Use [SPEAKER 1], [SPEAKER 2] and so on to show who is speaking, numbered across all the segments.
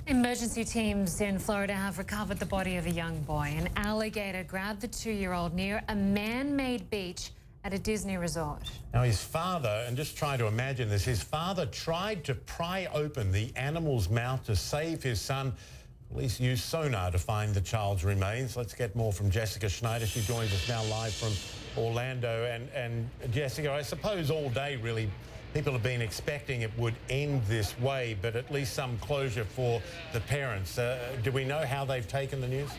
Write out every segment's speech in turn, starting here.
[SPEAKER 1] Emergency teams in Florida have recovered the body of a young boy. An alligator grabbed the 2-year-old near a man-made beach at a Disney resort.
[SPEAKER 2] Now his father, and just try to imagine this, his father tried to pry open the animal's mouth to save his son. Police used sonar to find the child's remains. Let's get more from Jessica Schneider. She joins us now live from Orlando. And Jessica, I suppose all day really people have been expecting it would end this way, but at least some closure for the parents. Do we know how they've taken the news?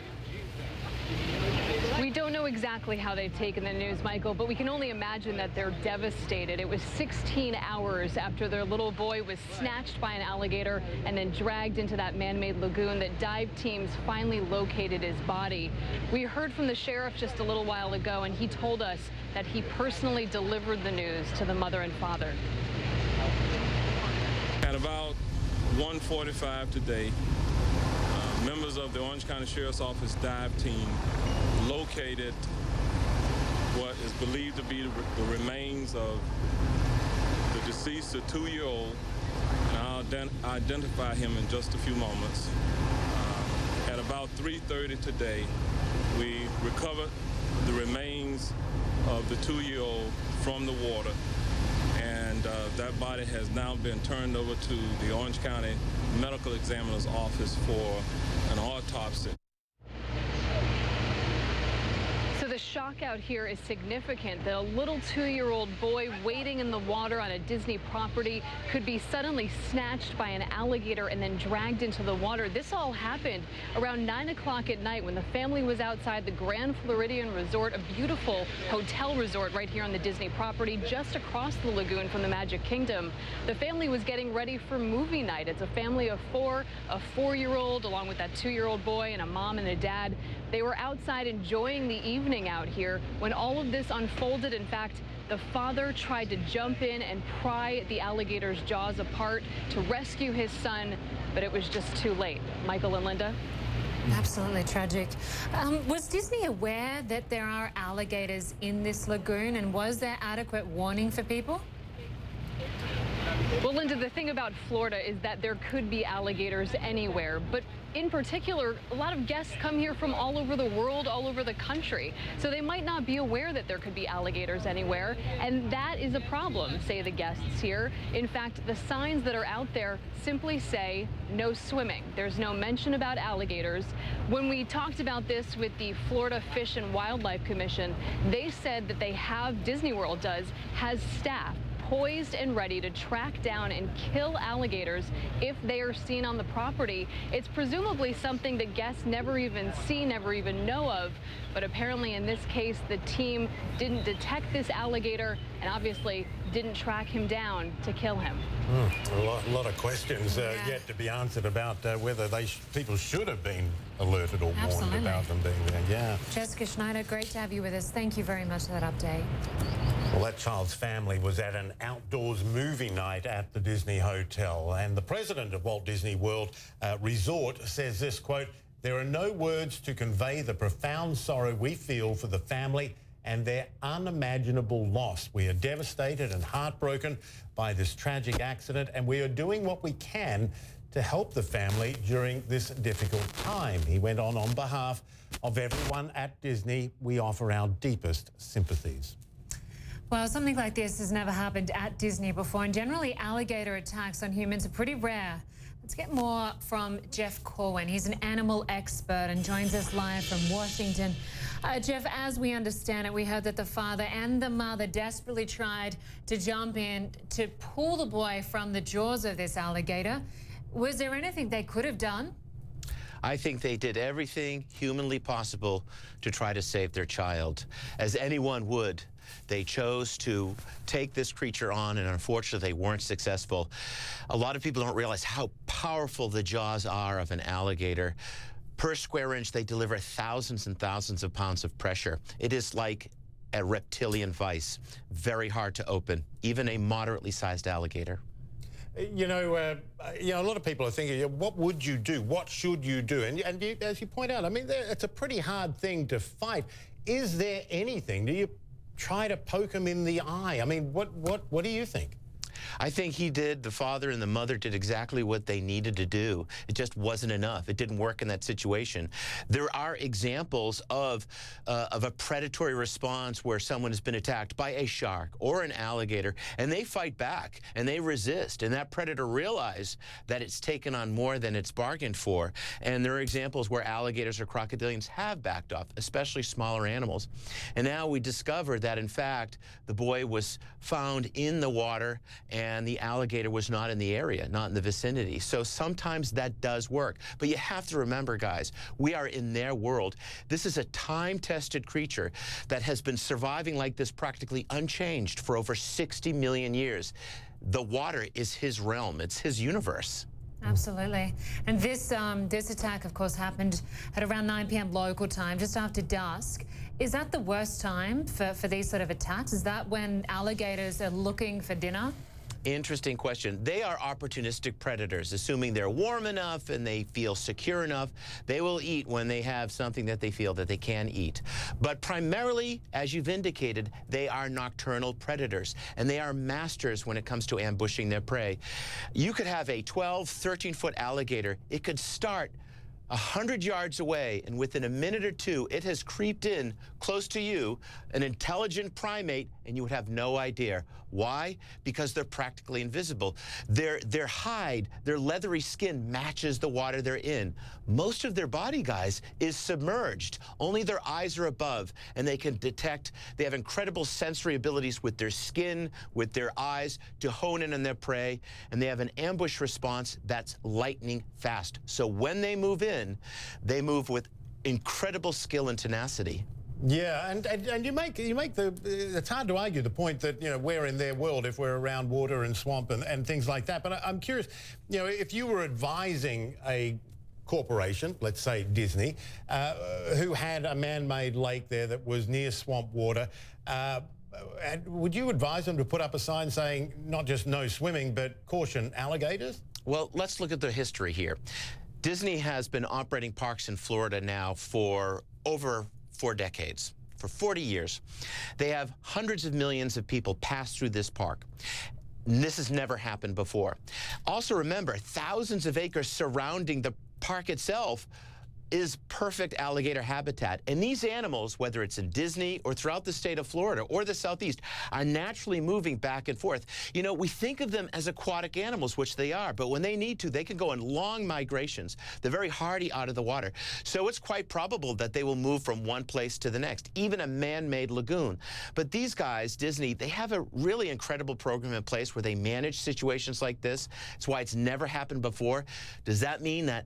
[SPEAKER 3] We don't know exactly how they've taken the news, Michael, but we can only imagine that they're devastated. It was 16 hours after their little boy was snatched by an alligator and then dragged into that man-made lagoon that dive teams finally located his body. We heard from the sheriff just a little while ago, and he told us that he personally delivered the news to the mother and father.
[SPEAKER 4] At about 1:45 today, members of the Orange County Sheriff's Office dive team located what is believed to be the remains of the deceased, a 2-year-old, and I'll identify him in just a few moments. At about 3:30 today, we recovered the remains of the 2-year-old from the water, and that body has now been turned over to the Orange County Medical Examiner's Office for an autopsy.
[SPEAKER 3] So the shock out here is significant that a little 2-year-old boy wading in the water on a Disney property could be suddenly snatched by an alligator and then dragged into the water. This all happened around 9 o'clock at night when the family was outside the Grand Floridian Resort, a beautiful hotel resort right here on the Disney property, just across the lagoon from the Magic Kingdom. The family was getting ready for movie night. It's a family of 4, a 4-year-old along with that 2-year-old boy and a mom and a dad. They were outside enjoying the evening out here when all of this unfolded. In fact, the father tried to jump in and pry the alligator's jaws apart to rescue his son, but it was just too late. Michael and Lynda.
[SPEAKER 1] Absolutely tragic. Was Disney aware that there are alligators in this lagoon, and was there adequate warning for people?
[SPEAKER 3] Well, Lynda, the thing about Florida is that there could be alligators anywhere, but in particular, a lot of guests come here from all over the world, all over the country, so they might not be aware that there could be alligators anywhere, and that is a problem, say the guests here. In fact, the signs that are out there simply say no swimming. There's no mention about alligators. When we talked about this with the Florida Fish and Wildlife Commission, they said that Disney World has staff poised and ready to track down and kill alligators if they are seen on the property. It's presumably something that guests never even see, never even know of, but apparently in this case the team didn't detect this alligator and obviously didn't track him down to kill him.
[SPEAKER 2] A lot of questions yet to be answered about whether people should have been alerted or warned about them being there. Yeah.
[SPEAKER 1] Jessica Schneider, great to have you with us. Thank you very much for that update.
[SPEAKER 2] Well, that child's family was at an outdoors movie night at the Disney Hotel, and the president of Walt Disney World Resort says this, quote, "There are no words to convey the profound sorrow we feel for the family and their unimaginable loss. We are devastated and heartbroken by this tragic accident, and we are doing what we can to help the family during this difficult time." He went on behalf of everyone at Disney, we offer our deepest sympathies.
[SPEAKER 1] Well, something like this has never happened at Disney before, and generally alligator attacks on humans are pretty rare. Let's get more from Jeff Corwin. He's an animal expert and joins us live from Washington. Jeff, as we understand it, we heard that the father and the mother desperately tried to jump in to pull the boy from the jaws of this alligator. Was there anything they could have done?
[SPEAKER 5] I think they did everything humanly possible to try to save their child, as anyone would. They chose to take this creature on, and unfortunately, they weren't successful. A lot of people don't realize how powerful the jaws are of an alligator. Per square inch, they deliver thousands and thousands of pounds of pressure. It is like a reptilian vice, very hard to open, even a moderately sized alligator.
[SPEAKER 2] You know, a lot of people are thinking, what would you do? What should you do? And you, as you point out, I mean, it's a pretty hard thing to fight. Is there anything? Do you try to poke them in the eye? I mean, what do you think?
[SPEAKER 5] I think the father and the mother did exactly what they needed to do. It just wasn't enough. It didn't work in that situation. There are examples of a predatory response where someone has been attacked by a shark or an alligator, and they fight back and they resist, and that predator realizes that it's taken on more than it's bargained for. And there are examples where alligators or crocodilians have backed off, especially smaller animals. And now we discover that, in fact, the boy was found in the water and the alligator was not in the area, not in the vicinity. So sometimes that does work. But you have to remember, guys, we are in their world. This is a time-tested creature that has been surviving like this practically unchanged for over 60 million years. The water is his realm. It's his universe.
[SPEAKER 1] Absolutely. And this attack, of course, happened at around 9 p.m. local time, just after dusk. Is that the worst time for these sort of attacks? Is that when alligators are looking for dinner?
[SPEAKER 5] Interesting question. They are opportunistic predators. Assuming they're warm enough and they feel secure enough, they will eat when they have something that they feel that they can eat. But primarily, as you've indicated, they are nocturnal predators, and they are masters when it comes to ambushing their prey. You could have a 12, 13-foot alligator. It could start 100 yards away, and within a minute or two, it has creeped in close to you, an intelligent primate, and you would have no idea. Why? Because they're practically invisible. Their hide, their leathery skin matches the water they're in. Most of their body, guys, is submerged. Only their eyes are above, and they can detect. They have incredible sensory abilities with their skin, with their eyes, to hone in on their prey, and they have an ambush response that's lightning fast. So when they move in, they move with incredible skill and tenacity.
[SPEAKER 2] Yeah, and you make the, it's hard to argue the point that, you know, we're in their world if we're around water and swamp and things like that. But I'm curious, you know, if you were advising a corporation, let's say Disney, who had a man-made lake there that was near swamp water, and would you advise them to put up a sign saying not just no swimming, but caution alligators?
[SPEAKER 5] Well, let's look at the history here. Disney has been operating parks in Florida now for over 4 decades, for 40 years. They have hundreds of millions of people pass through this park. This has never happened before. Also remember, thousands of acres surrounding the park itself is perfect alligator habitat. And these animals, whether it's in Disney or throughout the state of Florida or the Southeast, are naturally moving back and forth. You know, we think of them as aquatic animals, which they are, but when they need to, they can go on long migrations. They're very hardy out of the water. So it's quite probable that they will move from one place to the next, even a man-made lagoon. But these guys, Disney, they have a really incredible program in place where they manage situations like this. It's why it's never happened before. Does that mean that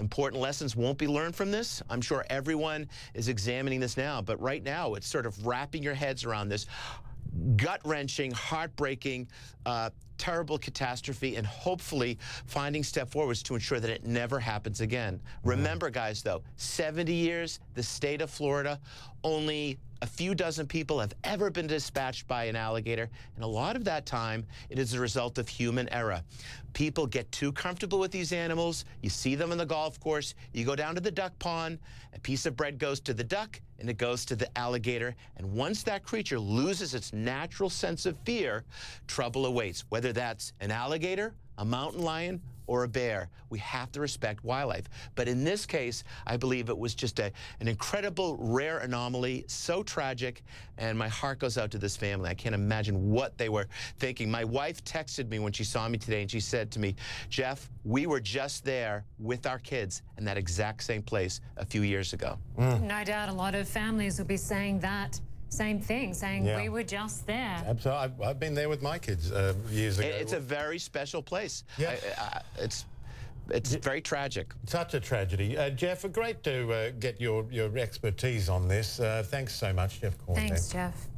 [SPEAKER 5] important lessons won't be learned from this? I'm sure everyone is examining this now, but right now it's sort of wrapping your heads around this gut-wrenching, heartbreaking, terrible catastrophe, and hopefully finding step forwards to ensure that it never happens again. Remember, guys, though, 70 years, the state of Florida, only a few dozen people have ever been dispatched by an alligator, and a lot of that time, it is a result of human error. People get too comfortable with these animals. You see them on the golf course. You go down to the duck pond. A piece of bread goes to the duck, and it goes to the alligator. And once that creature loses its natural sense of fear, trouble awaits, whether that's an alligator, a mountain lion, or a bear. We have to respect wildlife. But in this case, I believe it was just an incredible, rare anomaly, so tragic, and my heart goes out to this family. I can't imagine what they were thinking. My wife texted me when she saw me today, and she said to me, Jeff, we were just there with our kids in that exact same place a few years ago.
[SPEAKER 1] No doubt a lot of families will be saying that same thing, saying we were just there.
[SPEAKER 2] Absolutely. I've been there with my kids years ago.
[SPEAKER 5] It's a very special place.
[SPEAKER 2] Yeah.
[SPEAKER 5] It's very tragic.
[SPEAKER 2] Such a tragedy. Jeff, great to get your expertise on this. Thanks so much, Jeff Corwin.
[SPEAKER 1] Thanks, Jeff.